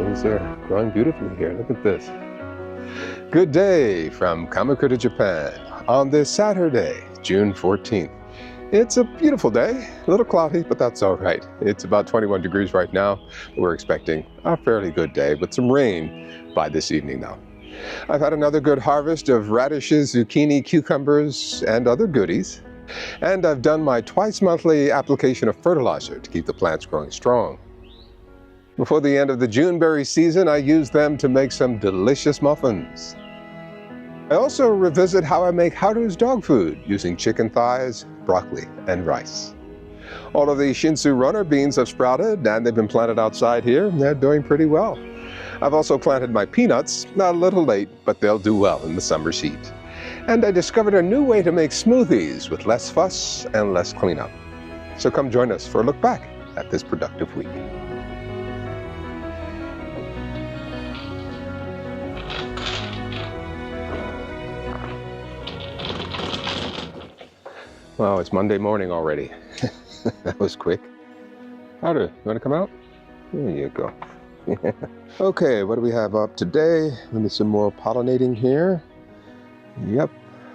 those are growing beautifully here. Look at this. Good day from Kamakura, Japan on this Saturday, June 14th. It's a beautiful day, a little cloudy, but that's all right. It's about 21 degrees right now. We're expecting a fairly good day with some rain by this evening though. I've had another good harvest of radishes, zucchini, cucumbers, and other goodies. And I've done my twice monthly application of fertilizer to keep the plants growing strong. Before the end of the Juneberry season, I use them to make some delicious muffins. I also revisit how I make Haru's dog food using chicken thighs, broccoli, and rice. All of these Shinsu Runner Beans have sprouted and they've been planted outside here and they're doing pretty well. I've also planted my peanuts, not a little late, but they'll do well in the summer's heat. And I discovered a new way to make smoothies with less fuss and less cleanup. So come join us for a look back at this productive week. Wow, it's Monday morning already. That was quick. Haru, you want to come out? There you go. Okay, what do we have up today? Maybe some more pollinating here. Yep,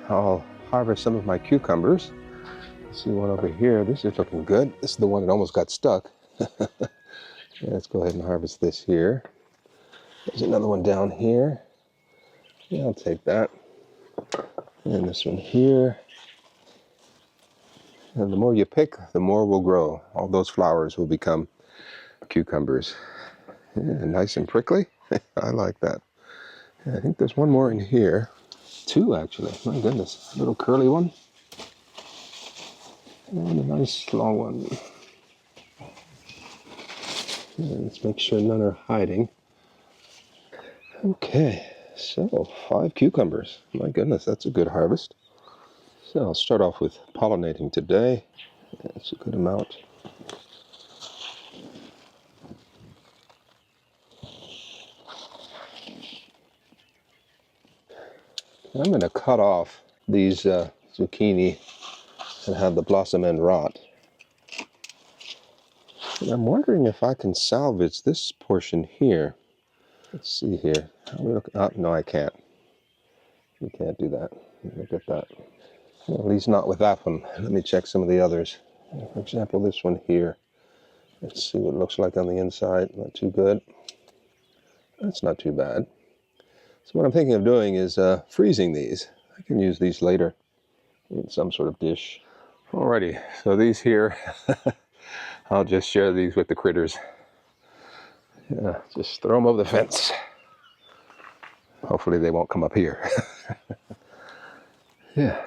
I'll harvest some of my cucumbers. See one over here. This is looking good. This is the one that almost got stuck. Let's go ahead and harvest this here. There's another one down here. Yeah, I'll take that. And this one here. And the more you pick, the more will grow. All those flowers will become cucumbers. Yeah, nice and prickly. I like that. Yeah, I think there's one more in here. Two, actually. My goodness. A little curly one. And a nice long one. And let's make sure none are hiding. Okay, so 5 cucumbers. My goodness, that's a good harvest. So I'll start off with pollinating today. That's a good amount. I'm going to cut off these zucchini and have the blossom end rot. And I'm wondering if I can salvage this portion here. Let's see here. Oh, no, I can't. You can't do that. Look at that. Well, at least not with that one. Let me check some of the others. For example, this one here. Let's see what it looks like on the inside. Not too good. That's not too bad. So what I'm thinking of doing is freezing these. I can use these later in some sort of dish. Alrighty, so these here, I'll just share these with the critters. Yeah, just throw them over the fence. Hopefully they won't come up here. Yeah.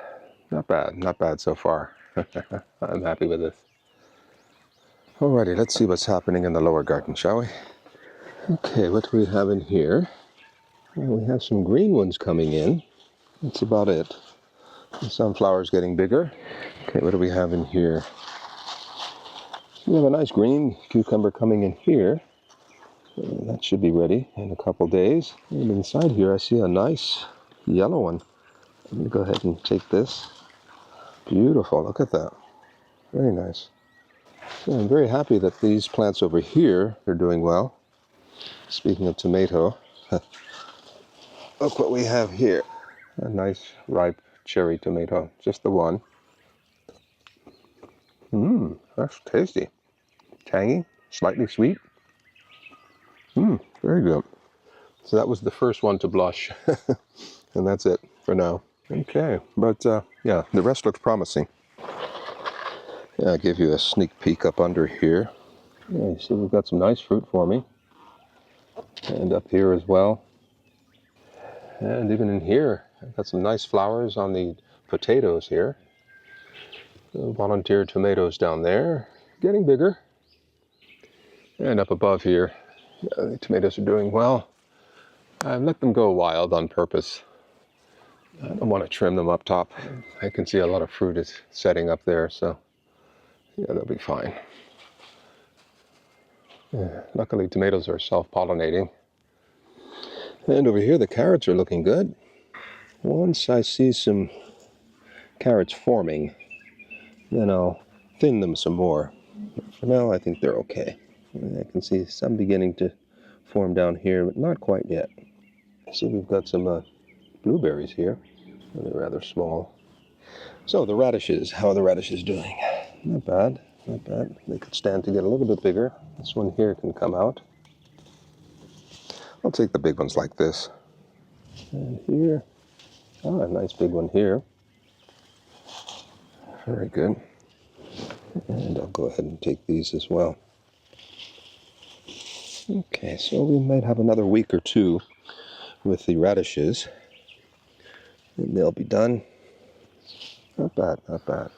Not bad so far. I'm happy with this. Alrighty, let's see what's happening in the lower garden, shall we? Okay, what do we have in here? Well, we have some green ones coming in. That's about it. The sunflower's getting bigger. Okay, what do we have in here? We have a nice green cucumber coming in here. That should be ready in a couple days. And inside here I see a nice yellow one. I'm going to go ahead and take this. Beautiful, look at that. Very nice. So I'm very happy that these plants over here are doing well. Speaking of tomato, look what we have here. A nice ripe cherry tomato, just the one. That's tasty. Tangy, slightly sweet. Very good. So that was the first one to blush. And that's it for now. Okay, but yeah, the rest looks promising. Yeah, I'll give you a sneak peek up under here. Yeah, you see we've got some nice fruit forming. And up here as well. And even in here, I've got some nice flowers on the potatoes here. Volunteer tomatoes down there, getting bigger. And up above here, the tomatoes are doing well. I've let them go wild on purpose. I don't want to trim them up top. I can see a lot of fruit is setting up there, so yeah, they'll be fine. Yeah, luckily, tomatoes are self-pollinating. And over here, the carrots are looking good. Once I see some carrots forming, then I'll thin them some more. But for now, I think they're okay. I can see some beginning to form down here, but not quite yet. See, we've got some blueberries here. They're rather small. So the radishes, how are the radishes doing? Not bad, not bad. They could stand to get a little bit bigger. This one here can come out. I'll take the big ones like this. And here, a nice big one here. Very good. And I'll go ahead and take these as well. Okay, so we might have another week or two with the radishes, and they'll be done. Not bad, not bad.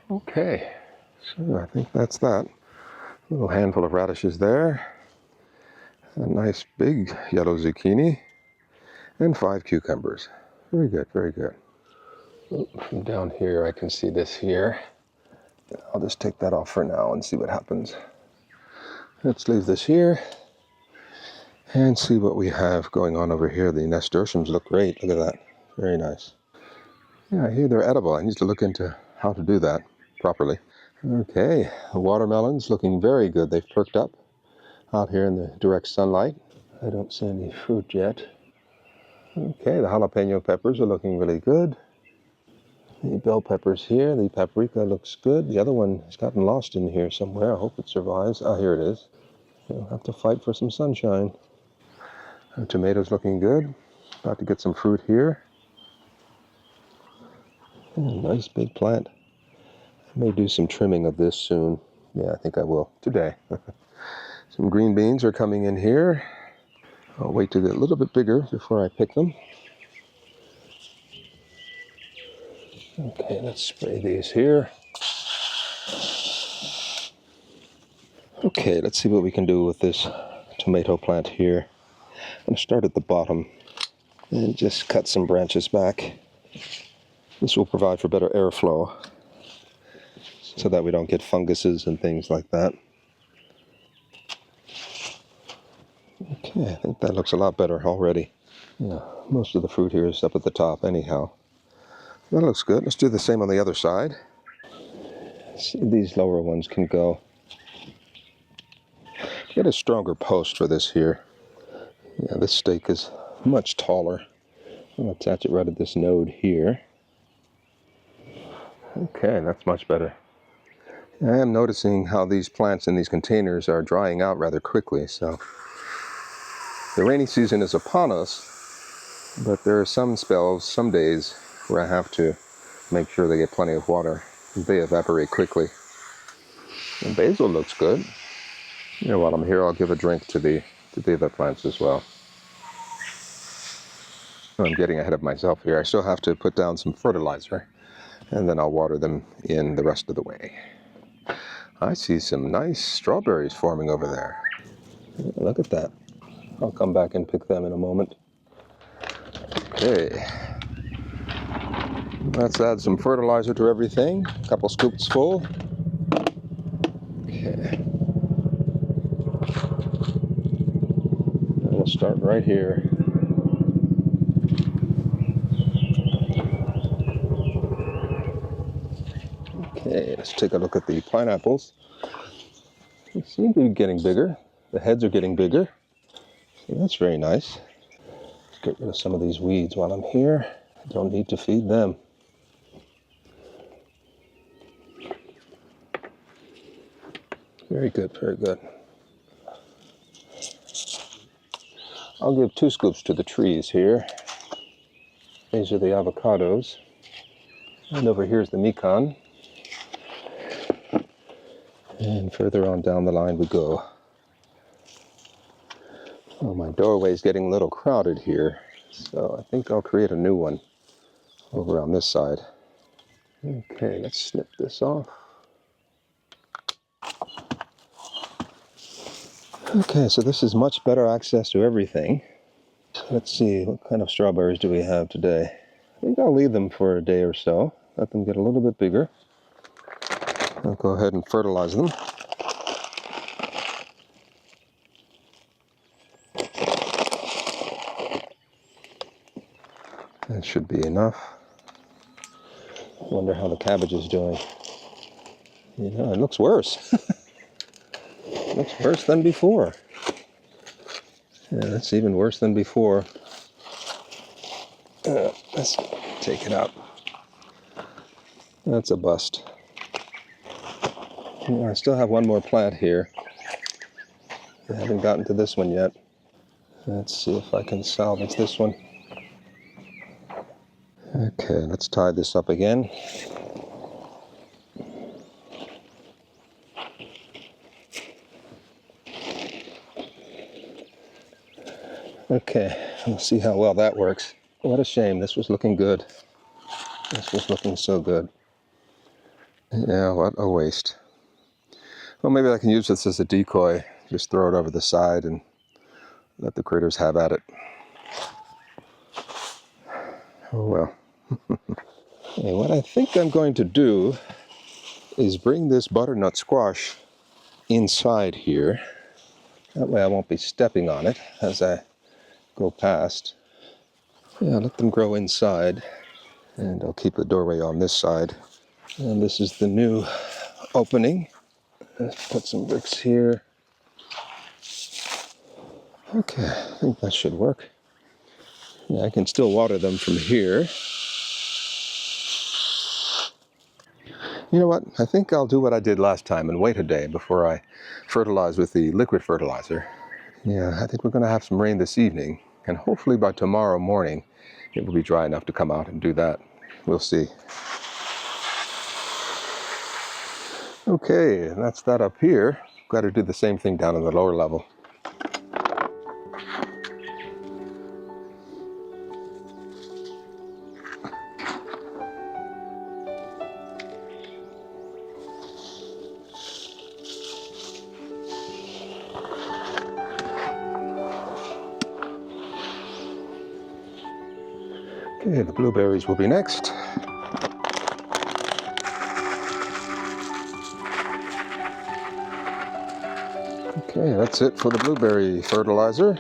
Okay, so I think that's that. A little handful of radishes there. A nice big yellow zucchini. And 5 cucumbers. Very good, very good. From down here I can see this here. I'll just take that off for now and see what happens. Let's leave this here and see what we have going on over here. The nasturtiums look great. Look at that. Very nice. Yeah, I hear they're edible. I need to look into how to do that properly. Okay, the watermelons looking very good. They've perked up out here in the direct sunlight. I don't see any fruit yet. Okay, the jalapeno peppers are looking really good. The bell peppers here, the paprika looks good. The other one has gotten lost in here somewhere. I hope it survives. Ah, here it is. You'll have to fight for some sunshine. The tomatoes looking good. About to get some fruit here. Nice big plant. I may do some trimming of this soon. Yeah, I think I will today. Some green beans are coming in here. I'll wait to get a little bit bigger before I pick them. Okay, let's spray these here. Okay, let's see what we can do with this tomato plant here. I'm going to start at the bottom and just cut some branches back. This will provide for better airflow so that we don't get funguses and things like that. Okay, I think that looks a lot better already. Yeah, most of the fruit here is up at the top anyhow. That looks good. Let's do the same on the other side. See, these lower ones can go. Get a stronger post for this here. Yeah, this stake is much taller. I'll attach it right at this node here. Okay, that's much better. I am noticing how these plants in these containers are drying out rather quickly, so the rainy season is upon us, but there are some spells, some days, where I have to make sure they get plenty of water. They evaporate quickly. And basil looks good. You know, while I'm here, I'll give a drink to the other plants as well. I'm getting ahead of myself here. I still have to put down some fertilizer, and then I'll water them in the rest of the way. I see some nice strawberries forming over there. Look at that. I'll come back and pick them in a moment. Okay. Let's add some fertilizer to everything. A couple scoops full. Okay. We'll start right here. Okay, let's take a look at the pineapples. They seem to be getting bigger. The heads are getting bigger. So that's very nice. Let's get rid of some of these weeds while I'm here. I don't need to feed them. Very good, very good. I'll give 2 scoops to the trees here. These are the avocados. And over here's the mikan. And further on down the line we go. Oh, my doorway is getting a little crowded here, so I think I'll create a new one over on this side. Okay, let's snip this off. Okay, so this is much better access to everything. Let's see, what kind of strawberries do we have today? I think I'll leave them for a day or so, let them get a little bit bigger. I'll go ahead and fertilize them. That should be enough. I wonder how the cabbage is doing. You know, it looks worse. It looks worse than before. Yeah, that's even worse than before. Let's take it out. That's a bust. I still have one more plant here. I haven't gotten to this one yet. Let's see if I can salvage this one. Okay, let's tie this up again. Okay, we'll see how well that works. What a shame, this was looking good. This was looking so good. Yeah, what a waste. Well, maybe I can use this as a decoy. Just throw it over the side and let the critters have at it. Oh well. Okay, what I think I'm going to do is bring this butternut squash inside here. That way I won't be stepping on it as I go past. Yeah, let them grow inside. And I'll keep the doorway on this side. And this is the new opening. Let's put some bricks here. Okay, I think that should work. Yeah, I can still water them from here. You know what? I think I'll do what I did last time and wait a day before I fertilize with the liquid fertilizer. Yeah, I think we're going to have some rain this evening, and hopefully by tomorrow morning it will be dry enough to come out and do that. We'll see. Okay, and that's that up here. Got to do the same thing down on the lower level. Okay, the blueberries will be next. Okay, that's it for the blueberry fertilizer.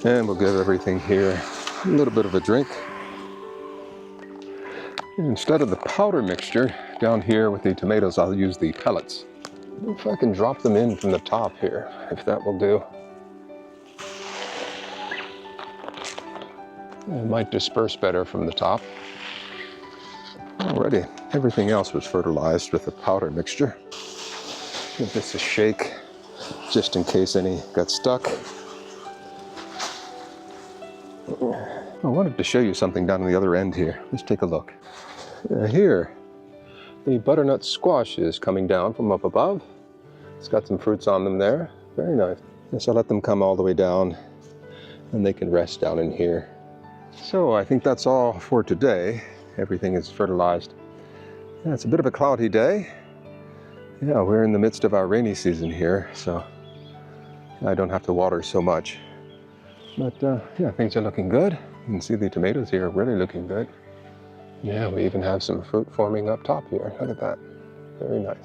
And we'll give everything here a little bit of a drink. And instead of the powder mixture down here with the tomatoes, I'll use the pellets. If I can drop them in from the top here, if that will do. It might disperse better from the top. Alrighty, everything else was fertilized with the powder mixture. Give this a shake, just in case any got stuck. I wanted to show you something down on the other end here. Let's take a look. Here, the butternut squash is coming down from up above. It's got some fruits on them there. Very nice. So I'll let them come all the way down, and they can rest down in here. So I think that's all for today. Everything is fertilized. Yeah, it's a bit of a cloudy day. Yeah, we're in the midst of our rainy season here, so I don't have to water so much. But yeah, things are looking good. You can see the tomatoes here are really looking good. Yeah, we even have some fruit forming up top here. Look at that. Very nice.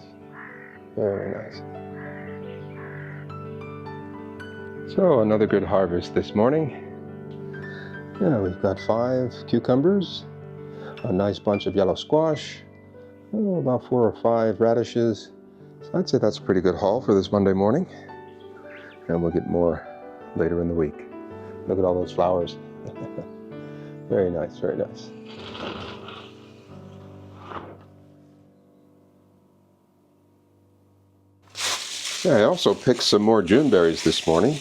Very nice. So another good harvest this morning. Yeah, we've got 5 cucumbers, a nice bunch of yellow squash, about 4 or 5 radishes. So I'd say that's a pretty good haul for this Monday morning. And we'll get more later in the week. Look at all those flowers. Very nice, very nice. Yeah, I also picked some more June berries this morning.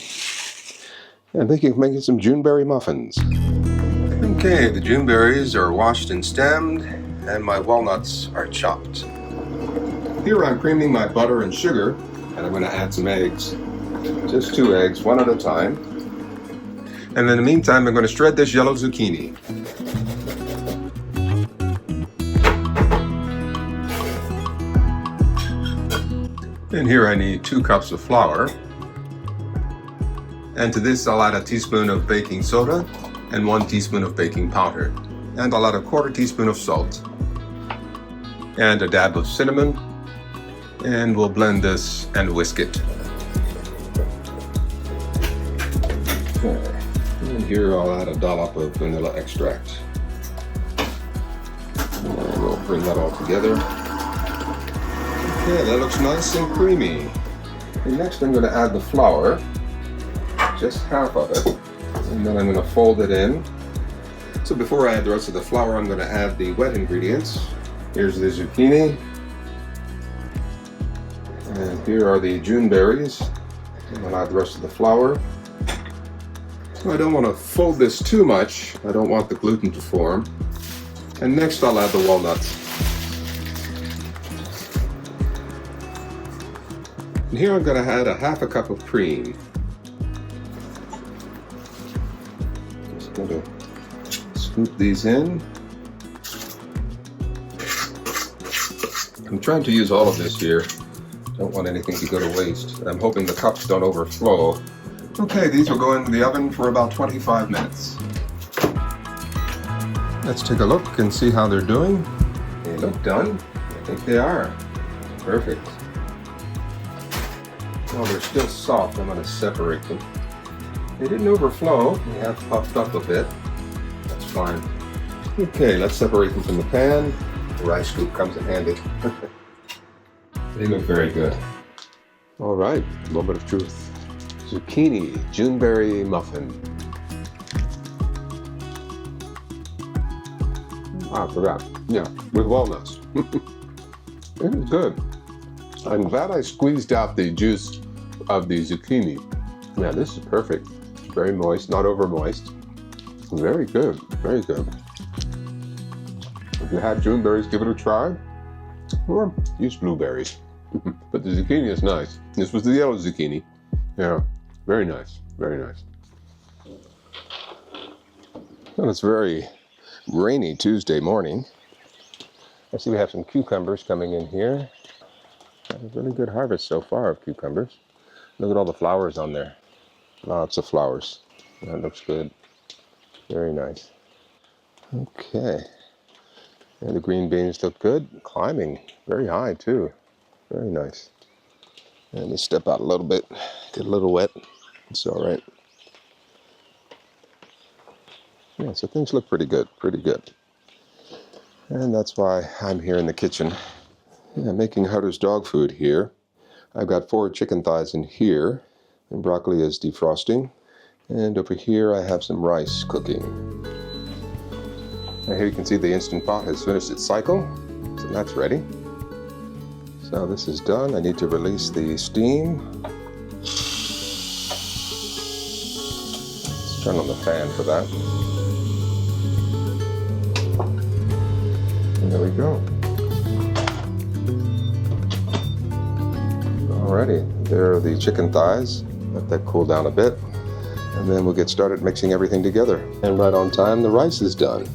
I'm thinking of making some June berry muffins. Okay, the June berries are washed and stemmed, and my walnuts are chopped. Here I'm creaming my butter and sugar, and I'm going to add some eggs. Just 2 eggs, 1 at a time. And in the meantime, I'm going to shred this yellow zucchini. And here I need 2 cups of flour. And to this I'll add a teaspoon of baking soda and 1 teaspoon of baking powder. And I'll add a 1/4 teaspoon of salt. And a dab of cinnamon. And we'll blend this and whisk it. Okay. And here I'll add a dollop of vanilla extract. And we'll bring that all together. Okay, that looks nice and creamy. And next I'm going to add the flour. just half of it, and then I'm going to fold it in. So before I add the rest of the flour, I'm going to add the wet ingredients. Here's the zucchini, and here are the June berries. And I'll add the rest of the flour. So I don't want to fold this too much. I don't want the gluten to form. And next I'll add the walnuts. And here I'm going to add a half a cup of cream. Just going to scoop these in. I'm trying to use all of this here. Don't want anything to go to waste. I'm hoping the cups don't overflow. Okay, these will go into the oven for about 25 minutes. Let's take a look and see how they're doing. They look done. I think they are. Perfect. While they're still soft, I'm going to separate them. They didn't overflow. They have puffed up a bit. That's fine. Okay, let's separate them from the pan. The rice scoop comes in handy. They look very good. All right, moment of truth. Zucchini Juneberry muffin. I forgot. Yeah, with walnuts. It is good. I'm glad I squeezed out the juice of the zucchini. Yeah, this is perfect. Very moist, not over moist. Very good, very good. If you had June berries, give it a try. Or use blueberries. But the zucchini is nice. This was the yellow zucchini. Yeah, very nice, very nice. Well, it's very rainy Tuesday morning. I see we have some cucumbers coming in here. A really good harvest so far of cucumbers. Look at all the flowers on there. Lots of flowers. That looks good. Very nice. Okay. And the green beans look good. Climbing very high too. Very nice. And they step out a little bit. Get a little wet. It's all right. Yeah, so things look pretty good. Pretty good. And that's why I'm here in the kitchen. Yeah, making Haru's dog food here. I've got 4 chicken thighs in here. And broccoli is defrosting. And over here I have some rice cooking. And here you can see the Instant Pot has finished its cycle. So that's ready. So this is done. I need to release the steam. Let's turn on the fan for that. And there we go. Alrighty, there are the chicken thighs. Let that cool down a bit. And then we'll get started mixing everything together. And right on time, the rice is done.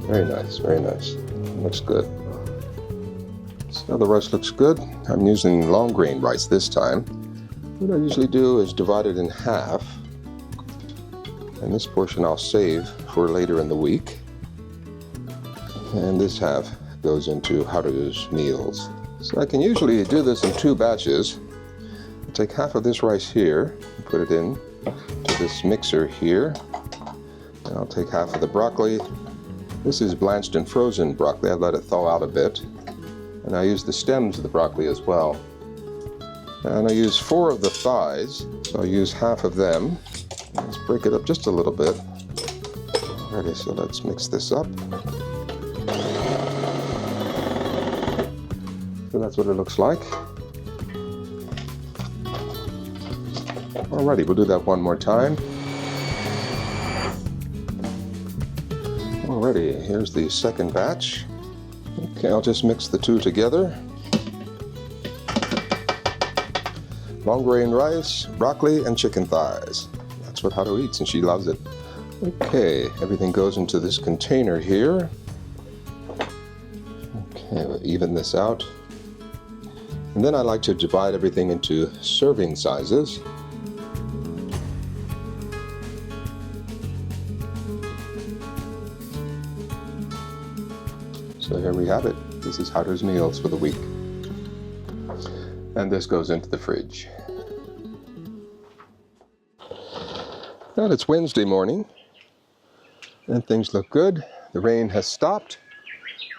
Very nice, very nice. Looks good. So the rice looks good. I'm using long grain rice this time. What I usually do is divide it in half. And this portion I'll save for later in the week. And this half goes into Haru's meals. So I can usually do this in 2 batches. I'll take half of this rice here and put it in to this mixer here. And I'll take half of the broccoli. This is blanched and frozen broccoli. I've let it thaw out a bit. And I use the stems of the broccoli as well. And I use 4 of the thighs, so I'll use half of them. Let's break it up just a little bit. Alrighty, so let's mix this up. So that's what it looks like. Alrighty, we'll do that one more time. Alrighty, here's the second batch. Okay, I'll just mix the 2 together. Long grain rice, broccoli, and chicken thighs. That's what Haru eats, and she loves it. Okay, everything goes into this container here. Okay, we'll even this out. And then I like to divide everything into serving sizes. So here we have it. This is Haru's meals for the week. And this goes into the fridge. And it's Wednesday morning. And things look good. The rain has stopped.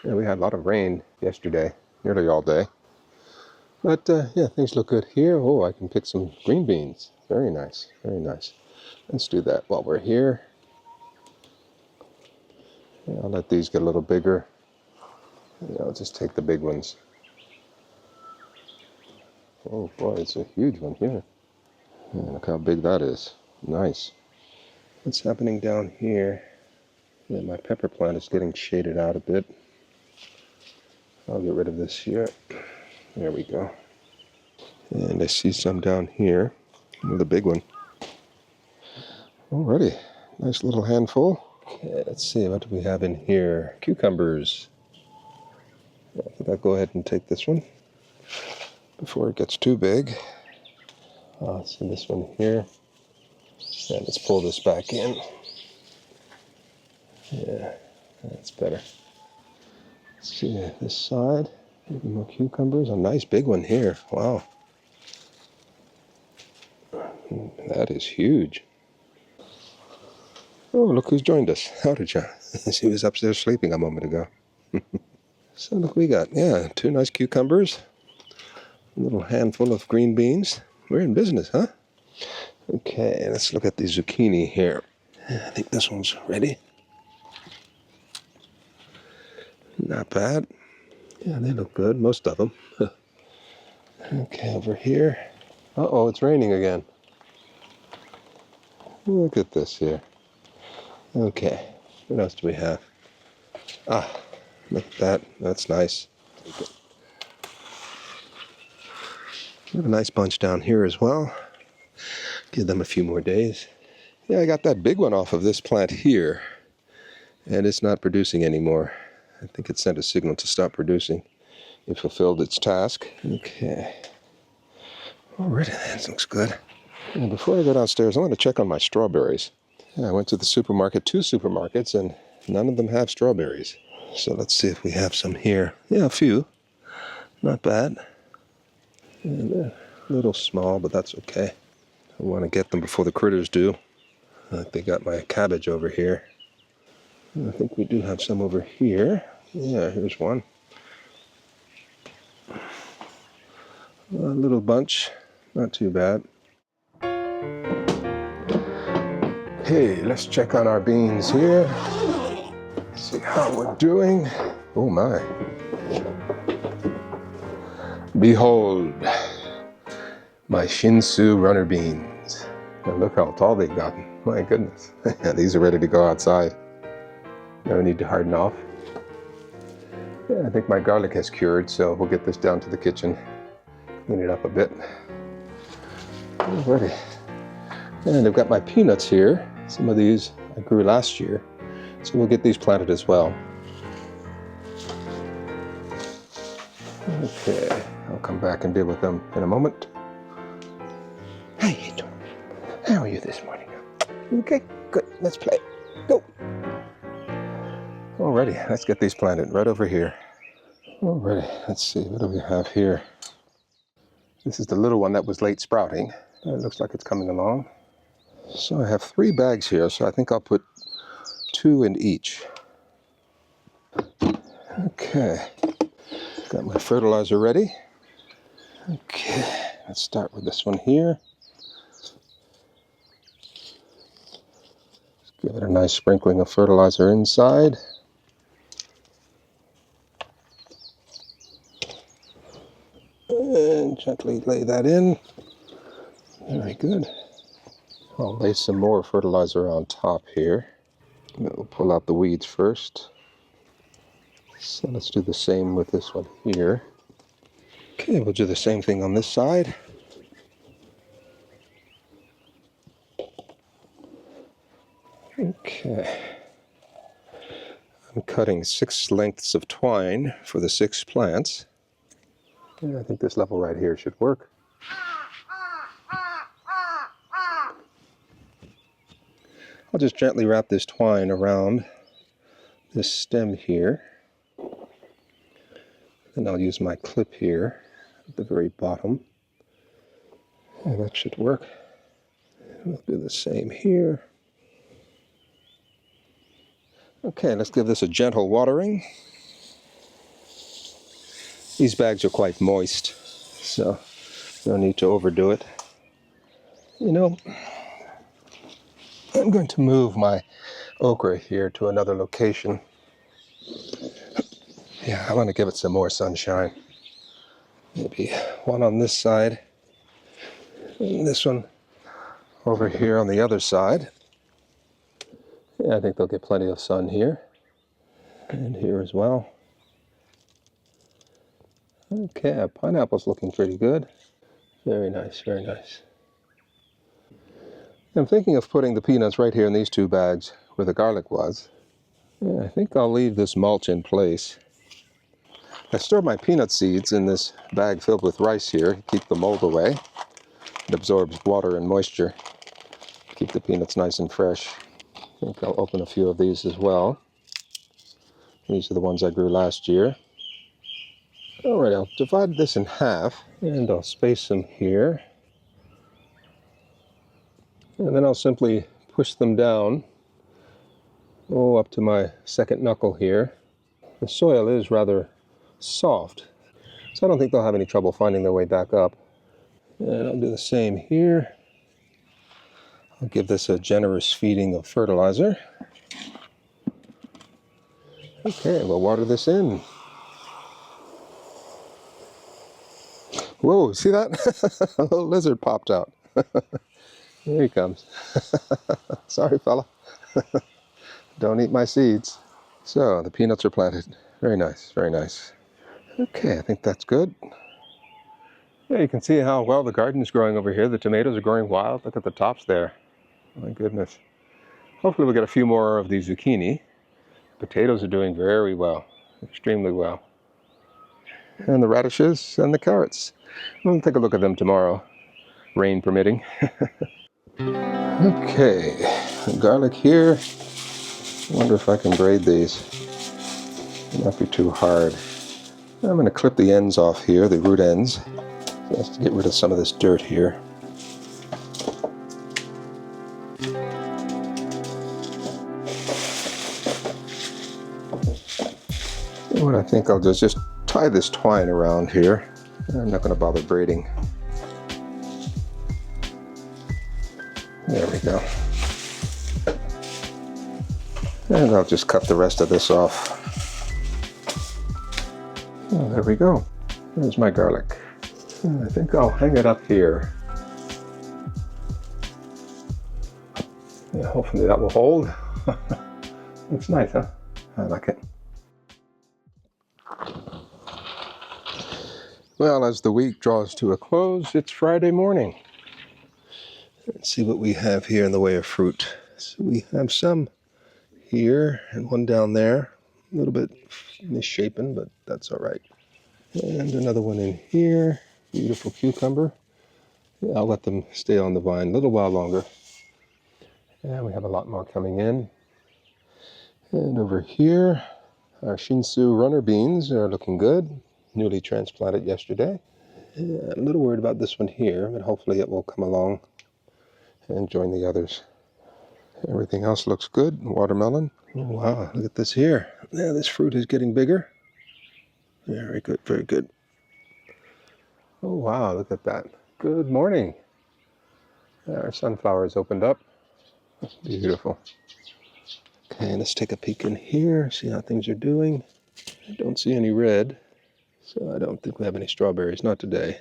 Yeah, we had a lot of rain yesterday, nearly all day. But yeah, things look good here. Oh, I can pick some green beans. Very nice, very nice. Let's do that while we're here. Yeah, I'll let these get a little bigger. Yeah, I'll just take the big ones. Oh boy, it's a huge one here. Yeah, look how big that is. Nice. What's happening down here? Yeah, my pepper plant is getting shaded out a bit. I'll get rid of this here. There we go. And I see some down here with a big one. Alrighty, nice little handful. Okay, let's see, what do we have in here? Cucumbers. I think I'll go ahead and take this one before it gets too big. So this one here. And let's pull this back in. Yeah, that's better. Let's see this side. Maybe more cucumbers. A nice big one here. Wow. That is huge. Oh, look who's joined us. Haru. She was upstairs sleeping a moment ago. So look, we got, yeah, 2 nice cucumbers. A little handful of green beans. We're in business, huh? Okay, let's look at the zucchini here. I think this one's ready. Not bad. Yeah, they look good, most of them. Okay, over here. Uh-oh, it's raining again. Look at this here. Okay, what else do we have? Ah, look at that. That's nice. We have a nice bunch down here as well. Give them a few more days. Yeah, I got that big one off of this plant here, and it's not producing anymore. I think it sent a signal to stop producing. It fulfilled its task. Okay. Alrighty, that looks good. And before I go downstairs, I want to check on my strawberries. Yeah, I went to the supermarket, 2 supermarkets, and none of them have strawberries. So let's see if we have some here. Yeah, a few. Not bad. And they're a little small, but that's okay. I want to get them before the critters do. They got my cabbage over here. I think we do have some over here. Yeah, here's one. A little bunch, not too bad. Okay, let's check on our beans here. See how we're doing. Oh my. Behold, my Shinsu Runner Beans. And look how tall they've gotten. My goodness. Yeah, these are ready to go outside. No need to harden off. Yeah, I think my garlic has cured, so we'll get this down to the kitchen. Clean it up a bit. Alrighty. And I've got my peanuts here. Some of these I grew last year, so we'll get these planted as well. Okay, I'll come back and deal with them in a moment. How you doing? How are you this morning? Okay, good. Let's play. Go. Alrighty, let's get these planted right over here. Alrighty, let's see, what do we have here? This is the little one that was late sprouting. It looks like it's coming along. So I have 3 bags here, so I think I'll put 2 in each. Okay, got my fertilizer ready. Okay, let's start with this one here. Let's give it a nice sprinkling of fertilizer inside. And gently lay that in. Very good. I'll lay some more fertilizer on top here. We'll pull out the weeds first. So let's do the same with this one here. Okay, we'll do the same thing on this side. Okay. I'm cutting 6 lengths of twine for the 6 plants. Yeah, I think this level right here should work. I'll just gently wrap this twine around this stem here. And I'll use my clip here at the very bottom. And that should work. We'll do the same here. Okay, let's give this a gentle watering. These bags are quite moist, so no need to overdo it. You know, I'm going to move my okra here to another location. Yeah, I want to give it some more sunshine. Maybe one on this side, and this one over here on the other side. Yeah, I think they'll get plenty of sun here, and here as well. Okay, pineapple's looking pretty good. Very nice, very nice. I'm thinking of putting the peanuts right here in these two bags where the garlic was. Yeah, I think I'll leave this mulch in place. I store my peanut seeds in this bag filled with rice here to keep the mold away. It absorbs water and moisture. Keep the peanuts nice and fresh. I think I'll open a few of these as well. These are the ones I grew last year. Alright, I'll divide this in half and I'll space them here. And then I'll simply push them down, up to my second knuckle here. The soil is rather soft, so I don't think they'll have any trouble finding their way back up. And I'll do the same here. I'll give this a generous feeding of fertilizer. Okay, we'll water this in. Whoa, see that? A little lizard popped out. Here he comes. Sorry, fella. Don't eat my seeds. So, the peanuts are planted. Very nice, very nice. Okay, I think that's good. Yeah, you can see how well the garden is growing over here. The tomatoes are growing wild. Look at the tops there. My goodness. Hopefully we'll get a few more of these zucchini. Potatoes are doing very well, extremely well. And the radishes and the carrots. We'll take a look at them tomorrow, rain permitting. Okay, garlic here. I wonder if I can braid these. It might be too hard. I'm going to clip the ends off here, the root ends, just to get rid of some of this dirt here. And what I think I'll do is just tie this twine around here. I'm not going to bother braiding. There we go. And I'll just cut the rest of this off. Oh, there we go. There's my garlic. I think I'll hang it up here. Yeah, hopefully that will hold. Looks nice, huh? I like it. Well, as the week draws to a close, it's Friday morning. Let's see what we have here in the way of fruit. So we have some here and one down there. A little bit misshapen, but that's all right. And another one in here. Beautiful cucumber. Yeah, I'll let them stay on the vine a little while longer. And we have a lot more coming in. And over here, our Shinsu Runner Beans are looking good. Newly transplanted yesterday. Yeah, I'm a little worried about this one here, but hopefully it will come along and join the others. Everything else looks good. Watermelon. Oh, wow, look at this here. Yeah, this fruit is getting bigger. Very good, very good. Oh, wow, look at that. Good morning. Our sunflower has opened up. Beautiful. Okay, let's take a peek in here, see how things are doing. I don't see any red, so I don't think we have any strawberries, not today.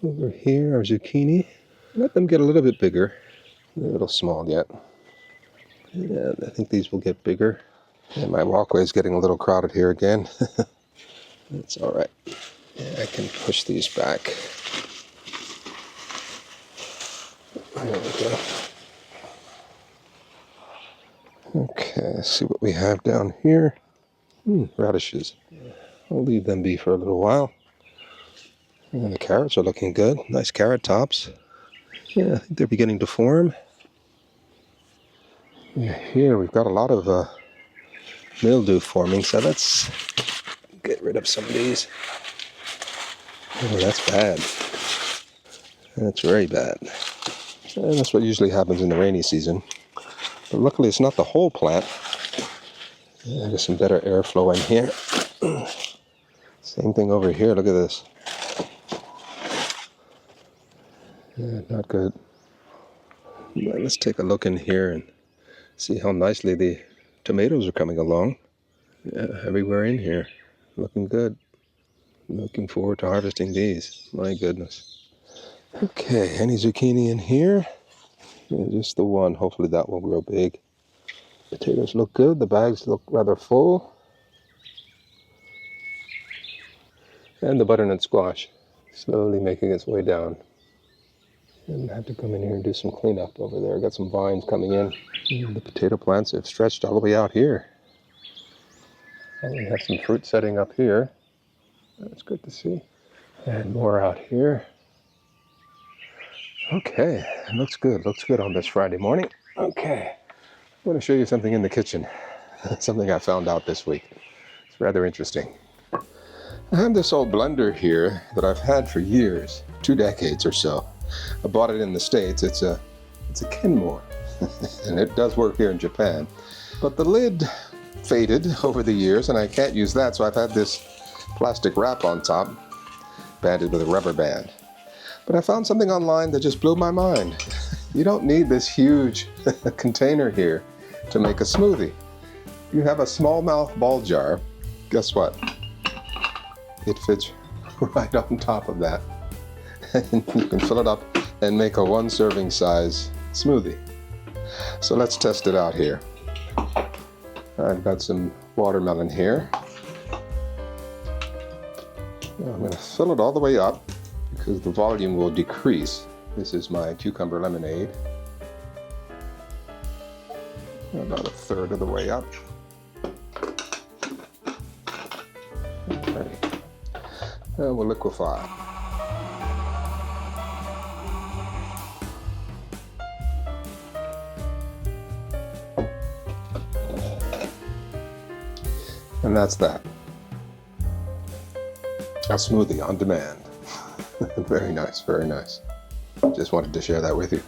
Over here, our zucchini. Let them get a little bit bigger. They're a little small yet. Yeah, I think these will get bigger. And my walkway is getting a little crowded here again. That's all right. Yeah, I can push these back. There we go. Okay, let's see what we have down here. Radishes. I'll leave them be for a little while. And the carrots are looking good. Nice carrot tops. Yeah, I think they're beginning to form. Yeah, here we've got a lot of mildew forming, so let's get rid of some of these. Oh, that's bad. That's very bad. And that's what usually happens in the rainy season. But luckily it's not the whole plant. Yeah, there's some better airflow in here. Same thing over here, look at this. Yeah, not good. Well, let's take a look in here and see how nicely the tomatoes are coming along. Yeah, everywhere in here. Looking good. Looking forward to harvesting these. My goodness. Okay, any zucchini in here? Yeah, just the one. Hopefully that will grow big. Potatoes look good. The bags look rather full. And the butternut squash slowly making its way down. And I have to come in here and do some cleanup over there. Got some vines coming in. And the potato plants have stretched all the way out here. And we have some fruit setting up here. That's good to see. And more out here. Okay, looks good. Looks good on this Friday morning. Okay, I'm going to show you something in the kitchen. Something I found out this week. It's rather interesting. I have this old blender here that I've had for years, 2 decades or so. I bought it in the States. It's a Kenmore, and it does work here in Japan. But the lid faded over the years, and I can't use that, so I've had this plastic wrap on top, banded with a rubber band. But I found something online that just blew my mind. You don't need this huge container here to make a smoothie. You have a smallmouth ball jar. Guess what? It fits right on top of that. And you can fill it up and make a 1-serving size smoothie. So let's test it out here. I've got some watermelon here. I'm going to fill it all the way up because the volume will decrease. This is my cucumber lemonade. About 1/3 of the way up. Okay. And we'll liquefy. And that's that. A smoothie on demand. Very nice, very nice. Just wanted to share that with you.